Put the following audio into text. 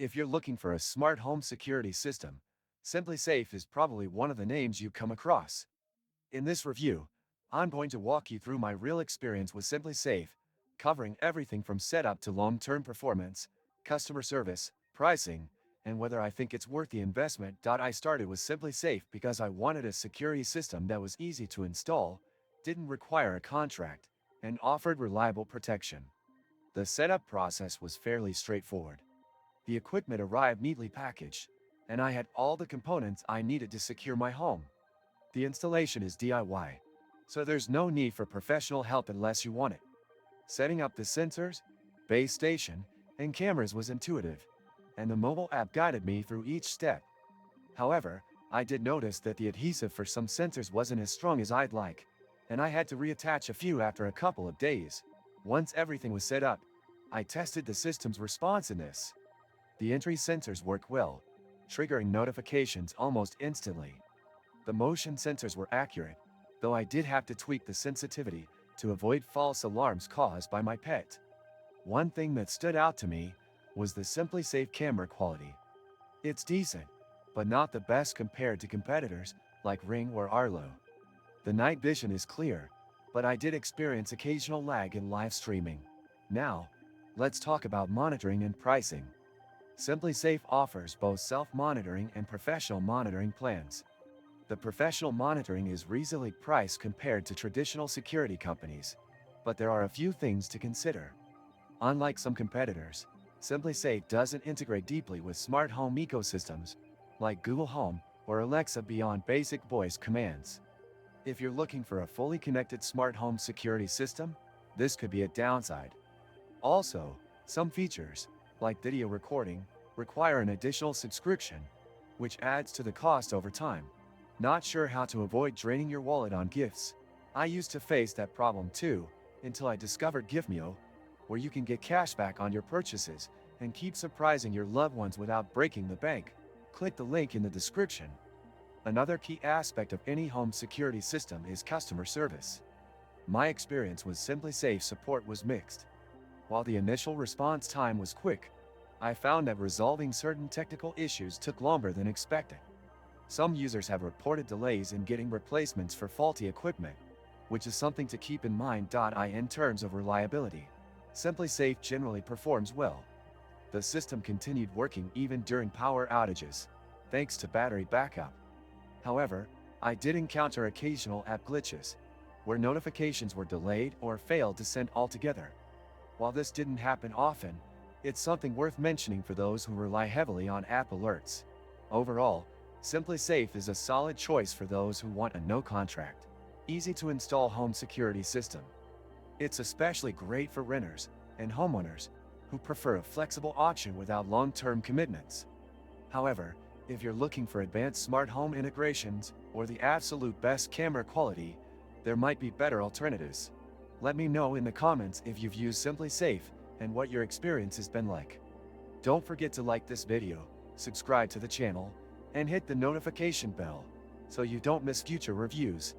If you're looking for a smart home security system, SimpliSafe is probably one of the names you come across. In this review, I'm going to walk you through my real experience with SimpliSafe, covering everything from setup to long-term performance, customer service, pricing, and whether I think it's worth the investment. I started with SimpliSafe because I wanted a security system that was easy to install, didn't require a contract, and offered reliable protection. The setup process was fairly straightforward. The equipment arrived neatly packaged, and I had all the components I needed to secure my home. The installation is DIY, so there's no need for professional help unless you want it. Setting up the sensors, base station, and cameras was intuitive, and the mobile app guided me through each step. However, I did notice that the adhesive for some sensors wasn't as strong as I'd like, and I had to reattach a few after a couple of days. Once everything was set up, I tested the system's responsiveness. The entry sensors work well, triggering notifications almost instantly. The motion sensors were accurate, though I did have to tweak the sensitivity to avoid false alarms caused by my pet. One thing that stood out to me was the SimpliSafe camera quality. It's decent, but not the best compared to competitors like Ring or Arlo. The night vision is clear, but I did experience occasional lag in live streaming. Now, let's talk about monitoring and pricing. SimpliSafe offers both self-monitoring and professional monitoring plans. The professional monitoring is reasonably priced compared to traditional security companies, but there are a few things to consider. Unlike some competitors, SimpliSafe doesn't integrate deeply with smart home ecosystems like Google Home or Alexa beyond basic voice commands. If you're looking for a fully connected smart home security system, this could be a downside. Also, some features, like video recording, require an additional subscription, which adds to the cost over time. Not sure how to avoid draining your wallet on gifts? I used to face that problem too, until I discovered Giftmeo, where you can get cash back on your purchases and keep surprising your loved ones without breaking the bank. Click the link in the description. Another key aspect of any home security system is customer service. My experience with SimpliSafe support was mixed. While the initial response time was quick, I found that resolving certain technical issues took longer than expected. Some users have reported delays in getting replacements for faulty equipment, which is something to keep in mind. In terms of reliability, SimpliSafe generally performs well. The system continued working even during power outages, thanks to battery backup. However, I did encounter occasional app glitches, where notifications were delayed or failed to send altogether. While this didn't happen often, it's something worth mentioning for those who rely heavily on app alerts. Overall, SimpliSafe is a solid choice for those who want a no-contract, easy-to-install home security system. It's especially great for renters and homeowners who prefer a flexible option without long-term commitments. However, if you're looking for advanced smart home integrations or the absolute best camera quality, there might be better alternatives. Let me know in the comments if you've used SimpliSafe and what your experience has been like. Don't forget to like this video, subscribe to the channel, and hit the notification bell so you don't miss future reviews.